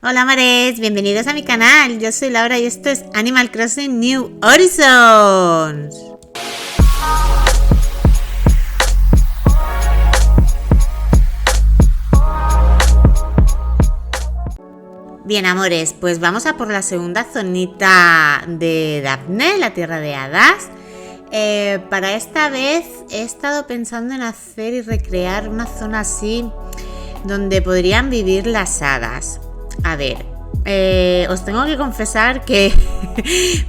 Hola mares, bienvenidos a mi canal. Yo soy Laura y esto es Animal Crossing New Horizons. Bien amores, pues vamos a por la segunda zonita de Daphne, la tierra de hadas. Para esta vez he estado pensando en hacer y recrear una zona así donde podrían vivir las hadas. A ver, os tengo que confesar que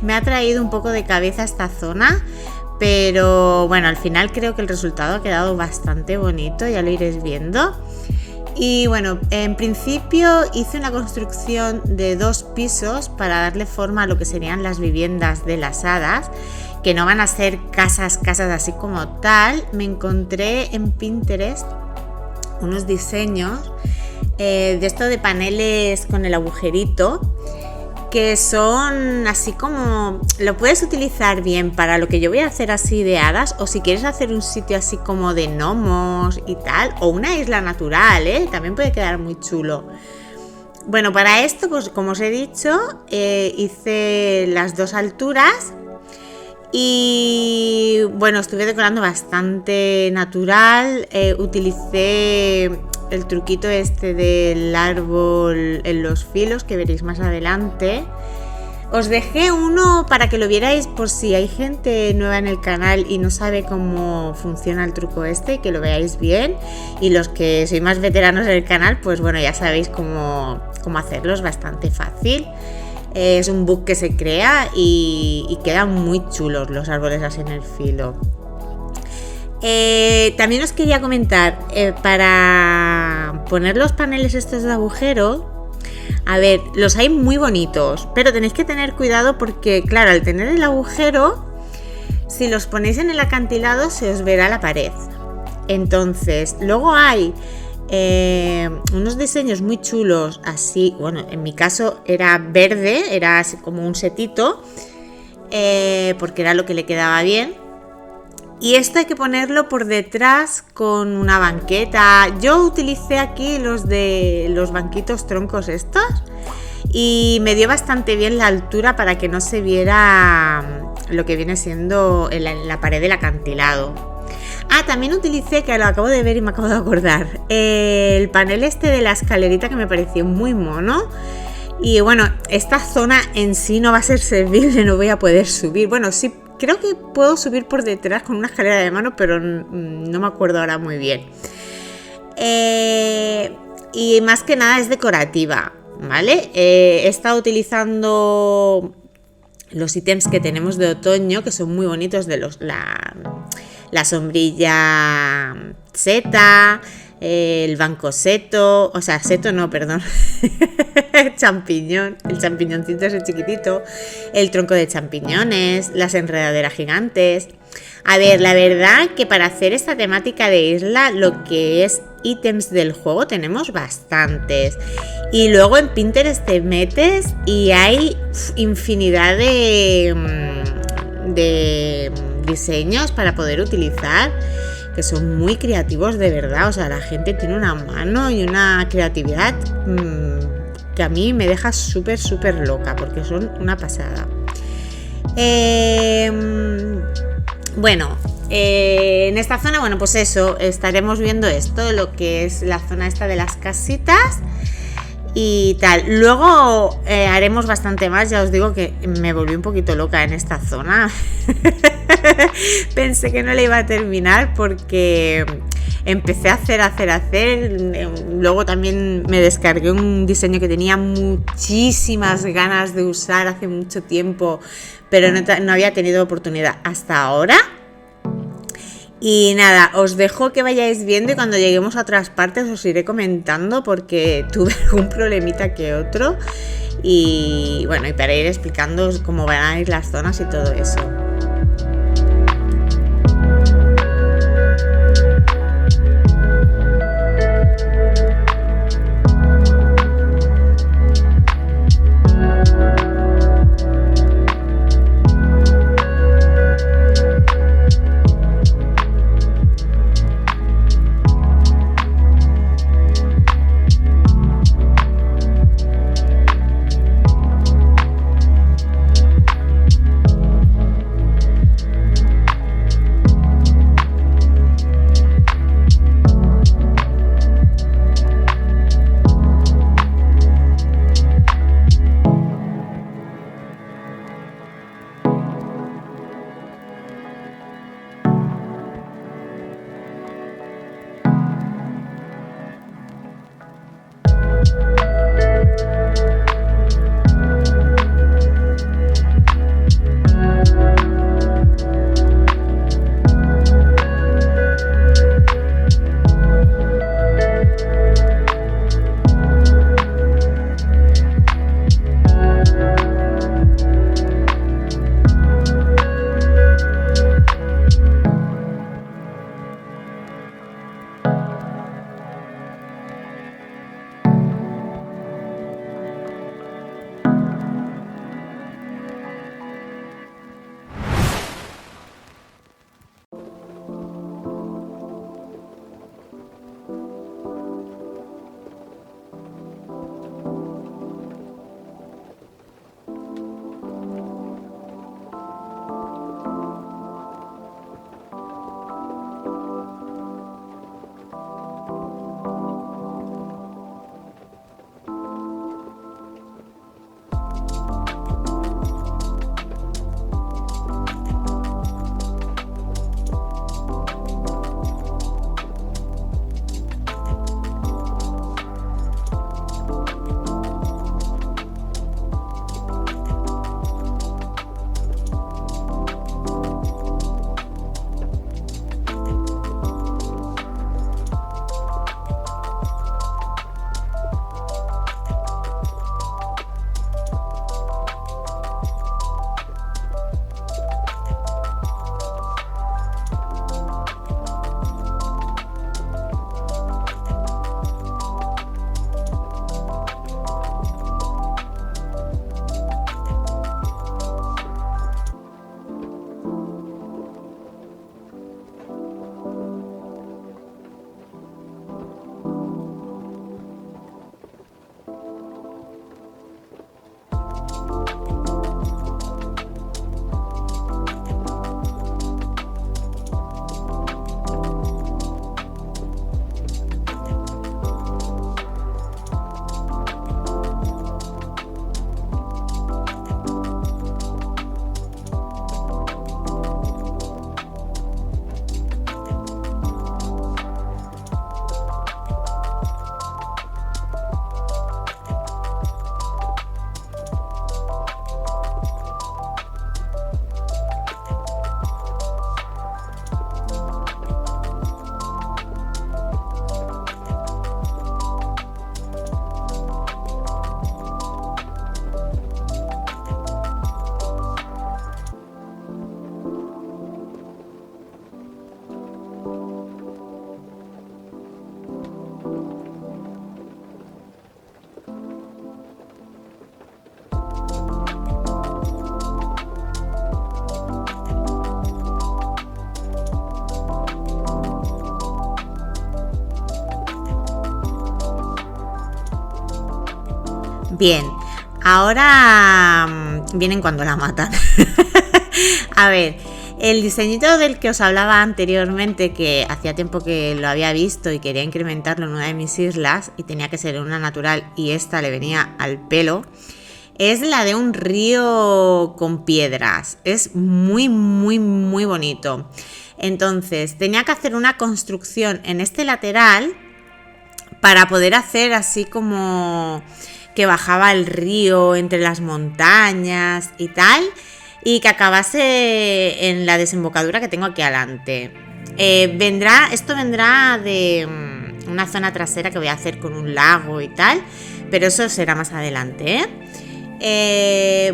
me ha traído un poco de cabeza esta zona, pero bueno, al final creo que el resultado ha quedado bastante bonito, ya lo iréis viendo. Y bueno, en principio hice una construcción de 2 pisos para darle forma a lo que serían las viviendas de las hadas, que no van a ser casas así como tal. Me encontré en Pinterest unos diseños de esto de paneles con el agujerito, que son así como, lo puedes utilizar bien para lo que yo voy a hacer así de hadas, o si quieres hacer un sitio así como de gnomos y tal, o una isla natural, también puede quedar muy chulo. Bueno, para esto, pues como os he dicho, hice las 2 alturas. Y bueno, estuve decorando bastante natural, utilicé el truquito este del árbol en los filos que veréis más adelante. Os dejé uno para que lo vierais por si hay gente nueva en el canal y no sabe cómo funciona el truco este, que lo veáis bien, y los que sois más veteranos en el canal, pues bueno, ya sabéis cómo hacerlo, es bastante fácil. Es un bug que se crea y quedan muy chulos los árboles así en el filo. También os quería comentar, para poner los paneles estos de agujero, a ver, los hay muy bonitos, pero tenéis que tener cuidado porque, claro, al tener el agujero, si los ponéis en el acantilado se os verá la pared. Entonces, luego hay unos diseños muy chulos así, bueno, en mi caso era verde, era así como un setito, porque era lo que le quedaba bien, y esto hay que ponerlo por detrás con una banqueta. Yo utilicé aquí los de los banquitos troncos estos y me dio bastante bien la altura para que no se viera lo que viene siendo la pared del acantilado. También utilicé, que lo acabo de ver y me acabo de acordar, el panel este de la escalerita, que me pareció muy mono. Y bueno, esta zona en sí no va a ser servible, no voy a poder subir. Bueno, sí, creo que puedo subir por detrás con una escalera de mano, pero no me acuerdo ahora muy bien. Y más que nada es decorativa, ¿vale? He estado utilizando los ítems que tenemos de otoño, que son muy bonitos, de la sombrilla seta, el banco seto, o sea, seto no, perdón, champiñón, el champiñoncito ese chiquitito, el tronco de champiñones, las enredaderas gigantes. A ver, la verdad que para hacer esta temática de isla, lo que es ítems del juego tenemos bastantes. Y luego en Pinterest te metes y hay infinidad de diseños para poder utilizar, que son muy creativos de verdad. O sea, la gente tiene una mano y una creatividad que a mí me deja súper loca, porque son una pasada. Bueno, en esta zona, bueno, pues eso, estaremos viendo esto, lo que es la zona esta de las casitas y tal. Luego haremos bastante más. Ya os digo que me volví un poquito loca en esta zona. Pensé que no la iba a terminar porque empecé a hacer. Luego también me descargué un diseño que tenía muchísimas ganas de usar hace mucho tiempo, pero no había tenido oportunidad hasta ahora. Y nada, os dejo que vayáis viendo y cuando lleguemos a otras partes os iré comentando, porque tuve algún problemita que otro. Y bueno, y para ir explicando cómo van a ir las zonas y todo eso. Bien, ahora vienen cuando la matan. A ver, el diseñito del que os hablaba anteriormente, que hacía tiempo que lo había visto y quería incrementarlo en una de mis islas y tenía que ser una natural y esta le venía al pelo, es la de un río con piedras. Es muy, muy, muy bonito. Entonces, tenía que hacer una construcción en este lateral para poder hacer así como que bajaba el río entre las montañas y tal, y que acabase en la desembocadura que tengo aquí adelante. Esto vendrá de una zona trasera que voy a hacer con un lago y tal, pero eso será más adelante,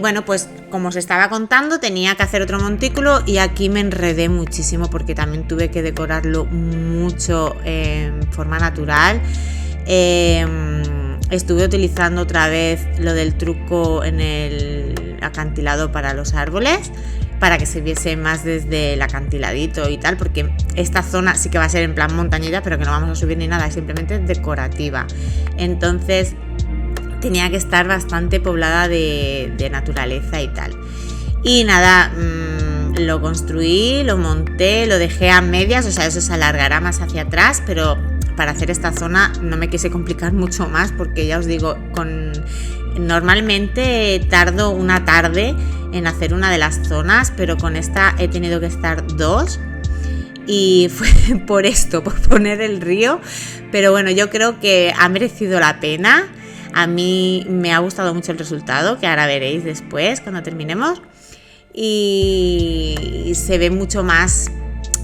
bueno, pues como os estaba contando, tenía que hacer otro montículo y aquí me enredé muchísimo porque También tuve que decorarlo mucho en forma natural. Estuve utilizando otra vez lo del truco en el acantilado para los árboles, para que se viese más desde el acantiladito y tal, porque esta zona sí que va a ser en plan montañita, pero que no vamos a subir ni nada, es simplemente decorativa. Entonces tenía que estar bastante poblada de naturaleza y tal. Y nada, lo construí, lo monté, lo dejé a medias, o sea, eso se alargará más hacia atrás, pero para hacer esta zona no me quise complicar mucho más, porque ya os digo, normalmente tardo una tarde en hacer una de las zonas, pero con esta he tenido que estar 2, y fue por esto, por poner el río. Pero bueno, yo creo que ha merecido la pena. A mí me ha gustado mucho el resultado, que ahora veréis después cuando terminemos, y se ve mucho más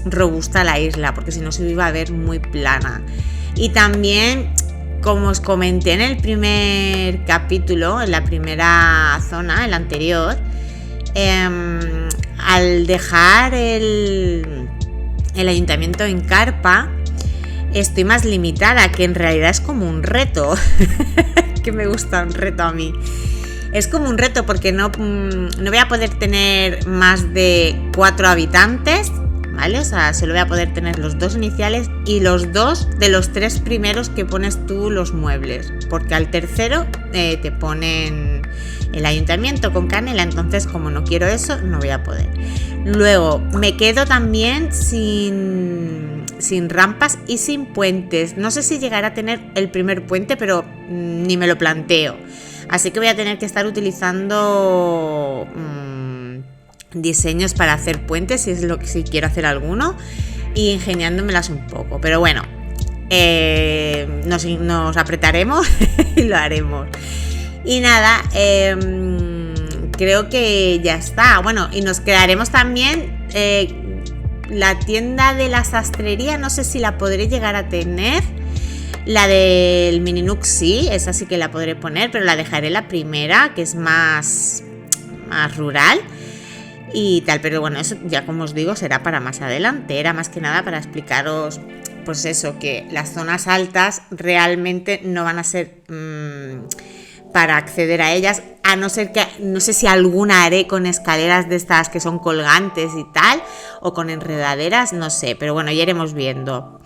robusta la isla, porque si no se iba a ver muy plana. Y también, como os comenté en el primer capítulo, en la primera zona, el anterior, al dejar el ayuntamiento en carpa, estoy más limitada, que en realidad es como un reto. Que me gusta un reto a mí. Es como un reto porque no voy a poder tener más de 4 habitantes, ¿vale? O sea, solo voy a poder tener los 2 iniciales y los 2 de los 3 primeros que pones tú los muebles, porque al tercero te ponen el ayuntamiento con canela. Entonces, como no quiero eso, no voy a poder. Luego me quedo también sin rampas y sin puentes. No sé si llegará a tener el primer puente, pero ni me lo planteo. Así que voy a tener que estar utilizando diseños para hacer puentes, si quiero hacer alguno, y ingeniándomelas un poco. Pero bueno, nos apretaremos y lo haremos. Y nada, creo que ya está. Bueno, y nos quedaremos también la tienda de la sastrería, no sé si la podré llegar a tener. La del Mini Nook sí, esa sí que la podré poner, pero la dejaré la primera, que es más rural y tal. Pero bueno, eso ya, como os digo, será para más adelante. Era más que nada para explicaros, pues eso, que las zonas altas realmente no van a ser para acceder a ellas, a no ser que, no sé si alguna haré con escaleras de estas que son colgantes y tal, o con enredaderas, no sé, pero bueno, ya iremos viendo.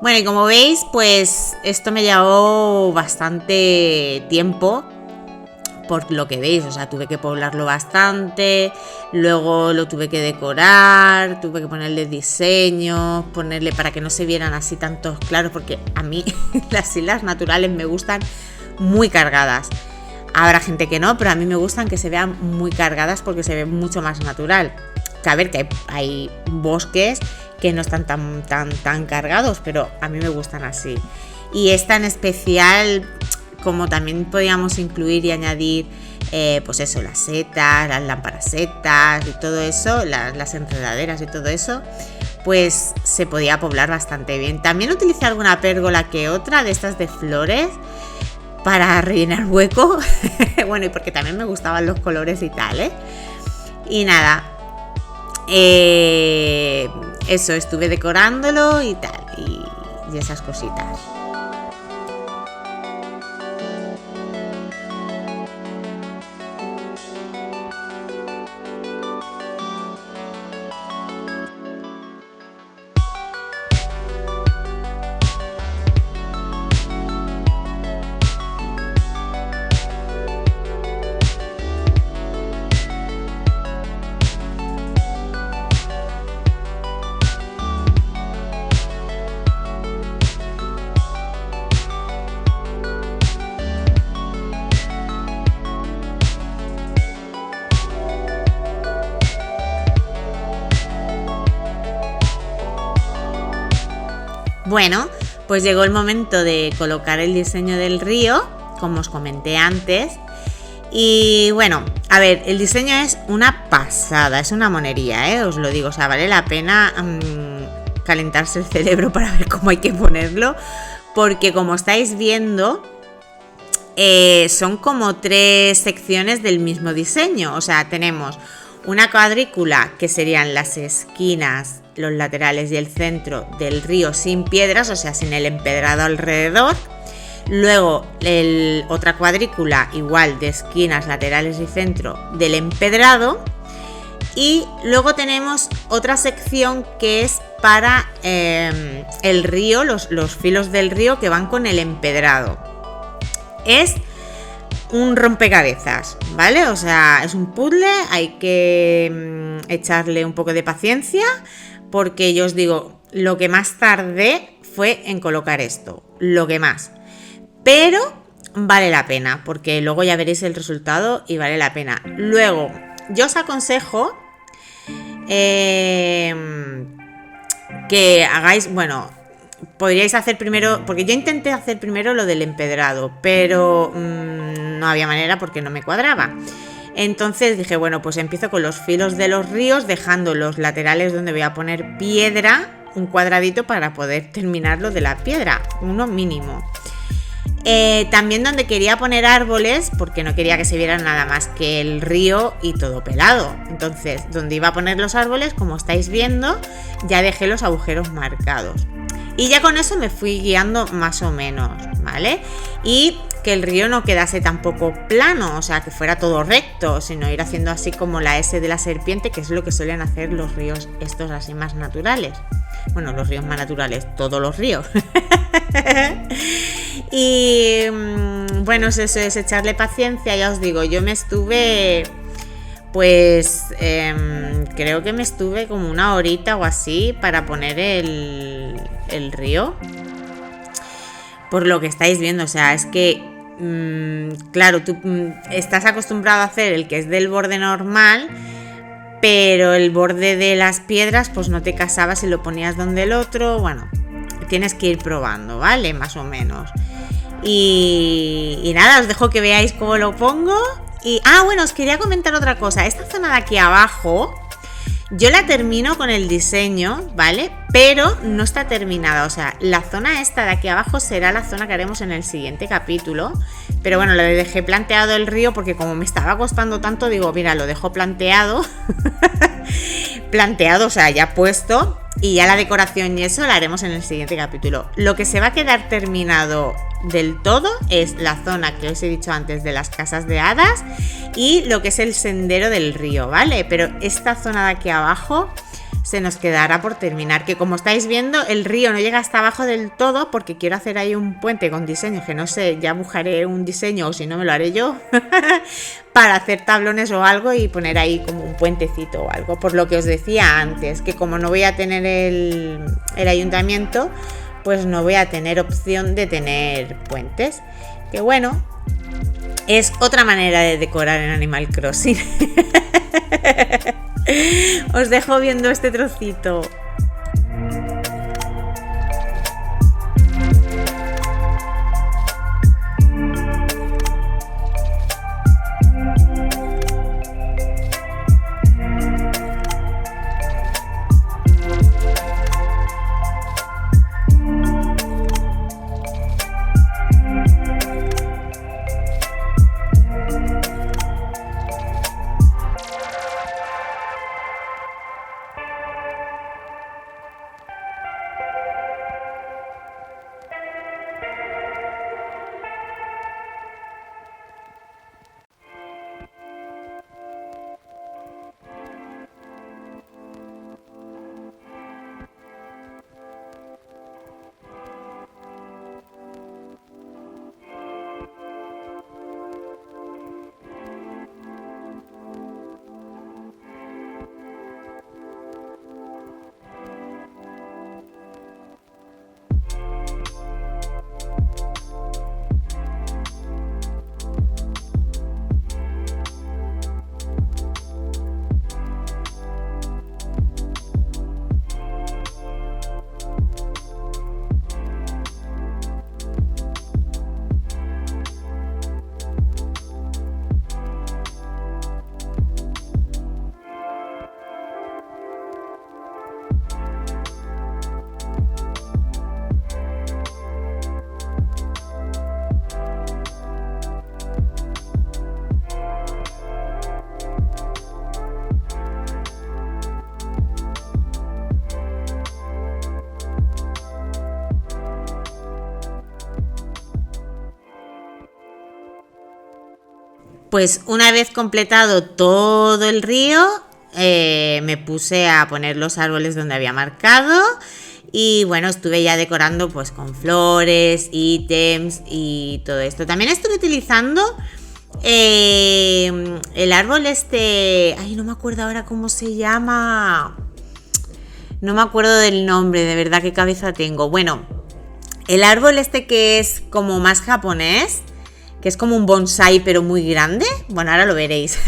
Bueno, y como veis, pues esto me llevó bastante tiempo, por lo que veis, o sea, tuve que poblarlo bastante, luego lo tuve que decorar, tuve que ponerle diseño, ponerle para que no se vieran así tantos claros, porque a mí las islas naturales me gustan muy cargadas. Habrá gente que no, pero a mí me gustan que se vean muy cargadas porque se ve mucho más natural. Que a ver, que hay bosques que no están tan cargados, pero a mí me gustan así. Y esta en especial, como también podíamos incluir y añadir, pues eso, las setas, las lámparas setas y todo eso, las enredaderas y todo eso, pues se podía poblar bastante bien. También utilicé alguna pérgola que otra de estas de flores para rellenar hueco. Bueno, y porque también me gustaban los colores y tal, Y nada, eso, estuve decorándolo y tal, y esas cositas. Bueno, pues llegó el momento de colocar el diseño del río, como os comenté antes. Y bueno, a ver, el diseño es una pasada, es una monería, os lo digo, o sea, vale la pena calentarse el cerebro para ver cómo hay que ponerlo, porque como estáis viendo, son como 3 secciones del mismo diseño, o sea, tenemos una cuadrícula que serían las esquinas, los laterales y el centro del río sin piedras, o sea, sin el empedrado alrededor. Luego otra cuadrícula igual de esquinas, laterales y centro del empedrado. Y luego tenemos otra sección que es para el río, los filos del río que van con el empedrado. Es un rompecabezas, ¿vale? O sea, es un puzzle, hay que echarle un poco de paciencia, porque yo os digo, lo que más tardé fue en colocar esto, lo que más. Pero vale la pena, porque luego ya veréis el resultado y vale la pena. Luego, yo os aconsejo que hagáis, bueno, podríais hacer primero, porque yo intenté hacer primero lo del empedrado, pero no había manera porque no me cuadraba. Entonces dije, bueno, pues empiezo con los filos de los ríos, dejando los laterales donde voy a poner piedra, un cuadradito para poder terminarlo de la piedra, uno mínimo. También donde quería poner árboles, porque no quería que se viera nada más que el río y todo pelado. Entonces, donde iba a poner los árboles, como estáis viendo, ya dejé los agujeros marcados. Y ya con eso me fui guiando más o menos, ¿vale? Y que el río no quedase tampoco plano, o sea, que fuera todo recto, sino ir haciendo así como la S de la serpiente, que es lo que suelen hacer los ríos estos así más naturales. Bueno, los ríos más naturales, todos los ríos. Y bueno, eso es echarle paciencia, ya os digo, yo me estuve, pues creo que me estuve como una horita o así para poner el río, por lo que estáis viendo, o sea, es que claro, tú estás acostumbrado a hacer el que es del borde normal, pero el borde de las piedras pues no te casaba si lo ponías donde el otro. Bueno, tienes que ir probando, ¿vale? Más o menos. Y nada, os dejo que veáis cómo lo pongo. Y bueno, os quería comentar otra cosa. Esta zona de aquí abajo yo la termino con el diseño, ¿vale? Pero no está terminada, o sea, la zona esta de aquí abajo será la zona que haremos en el siguiente capítulo. Pero bueno, le dejé planteado el río porque como me estaba costando tanto, digo, mira, lo dejo planteado. Planteado, o sea, ya puesto. Y ya la decoración y eso la haremos en el siguiente capítulo. Lo que se va a quedar terminado del todo es la zona que os he dicho antes de las casas de hadas y lo que es el sendero del río, ¿vale? Pero esta zona de aquí abajo se nos quedará por terminar, que como estáis viendo el río no llega hasta abajo del todo porque quiero hacer ahí un puente con diseño, que no sé, ya buscaré un diseño o si no me lo haré yo para hacer tablones o algo y poner ahí como un puentecito o algo, por lo que os decía antes, que como no voy a tener el ayuntamiento, pues no voy a tener opción de tener puentes, que bueno, es otra manera de decorar en Animal Crossing. Os dejo viendo este trocito. Pues una vez completado todo el río, me puse a poner los árboles donde había marcado. Y bueno, estuve ya decorando pues con flores, ítems y todo esto. También estuve utilizando el árbol este... Ay, no me acuerdo ahora cómo se llama. No me acuerdo del nombre, de verdad, qué cabeza tengo. Bueno, el árbol este que es como más japonés, que es como un bonsái pero muy grande. Bueno, ahora lo veréis.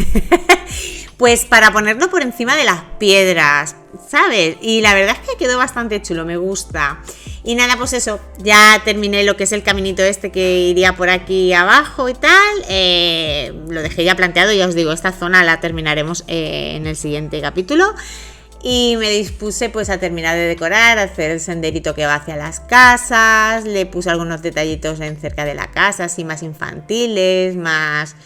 Pues para ponerlo por encima de las piedras, ¿sabes? Y la verdad es que quedó bastante chulo, me gusta. Y nada, pues eso, ya terminé lo que es el caminito este que iría por aquí abajo y tal. Lo dejé ya planteado, ya os digo, esta zona la terminaremos en el siguiente capítulo. Y me dispuse pues a terminar de decorar, a hacer el senderito que va hacia las casas. Le puse algunos detallitos en cerca de la casa, así más infantiles, más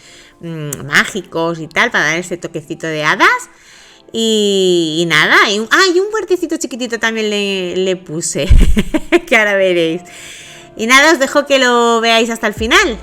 mágicos y tal, para dar ese toquecito de hadas. Y nada, y un huertecito chiquitito también le puse, que ahora veréis. Y nada, os dejo que lo veáis hasta el final.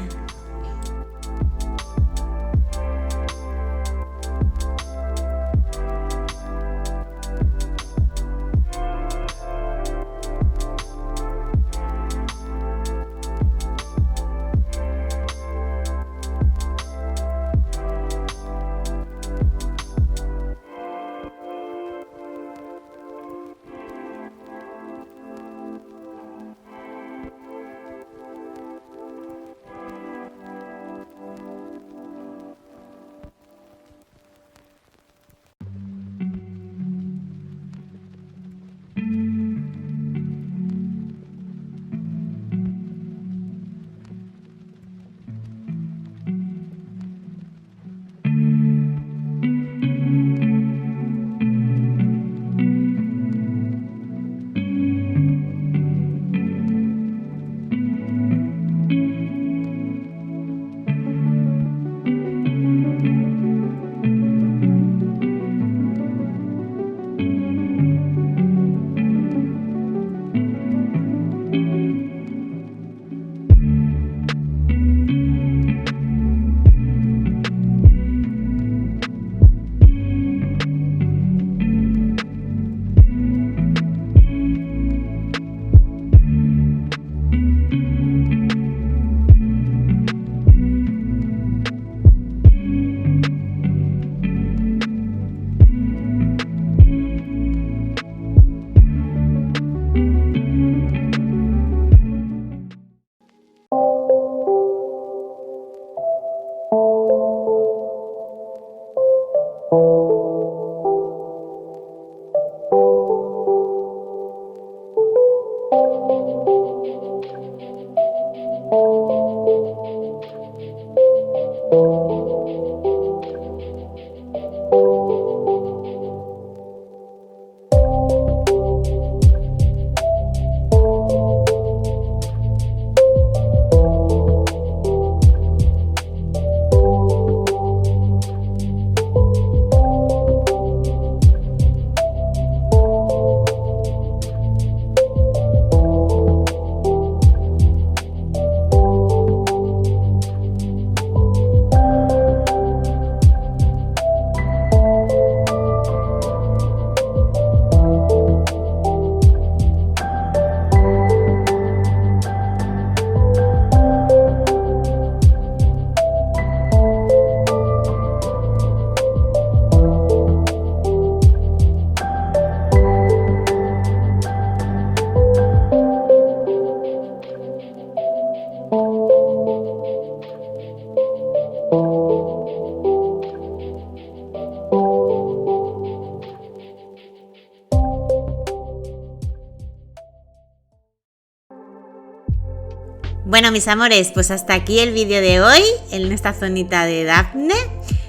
Bueno, mis amores, pues hasta aquí el vídeo de hoy en esta zonita de Dafne.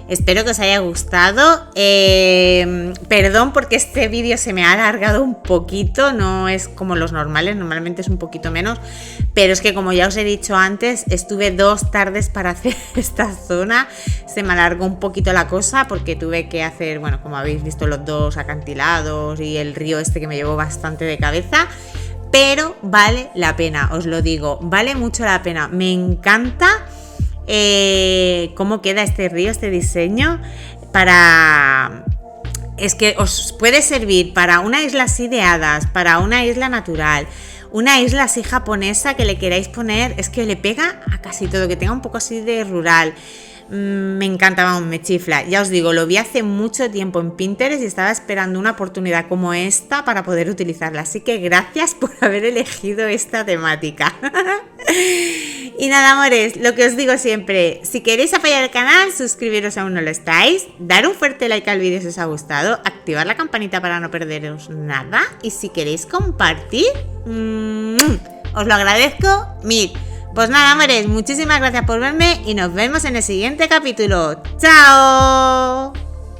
Espero que os haya gustado. Perdón porque este vídeo se me ha alargado un poquito, no es como los normales, normalmente es un poquito menos, pero es que como ya os he dicho antes, estuve 2 tardes para hacer esta zona, se me alargó un poquito la cosa porque tuve que hacer, bueno, como habéis visto, los 2 acantilados y el río este que me llevó bastante de cabeza. Pero vale la pena, os lo digo, vale mucho la pena, me encanta cómo queda este río, este diseño, es que os puede servir para una isla así de hadas, para una isla natural, una isla así japonesa que le queráis poner, es que le pega a casi todo, que tenga un poco así de rural. Me encanta, vamos, me chifla. Ya os digo, lo vi hace mucho tiempo en Pinterest y estaba esperando una oportunidad como esta para poder utilizarla. Así que gracias por haber elegido esta temática. Y nada, amores, lo que os digo siempre, si queréis apoyar el canal, suscribiros aún no lo estáis, dar un fuerte like al vídeo si os ha gustado, activar la campanita para no perderos nada y si queréis compartir, os lo agradezco mil. Pues nada, amores, muchísimas gracias por verme y nos vemos en el siguiente capítulo. ¡Chao!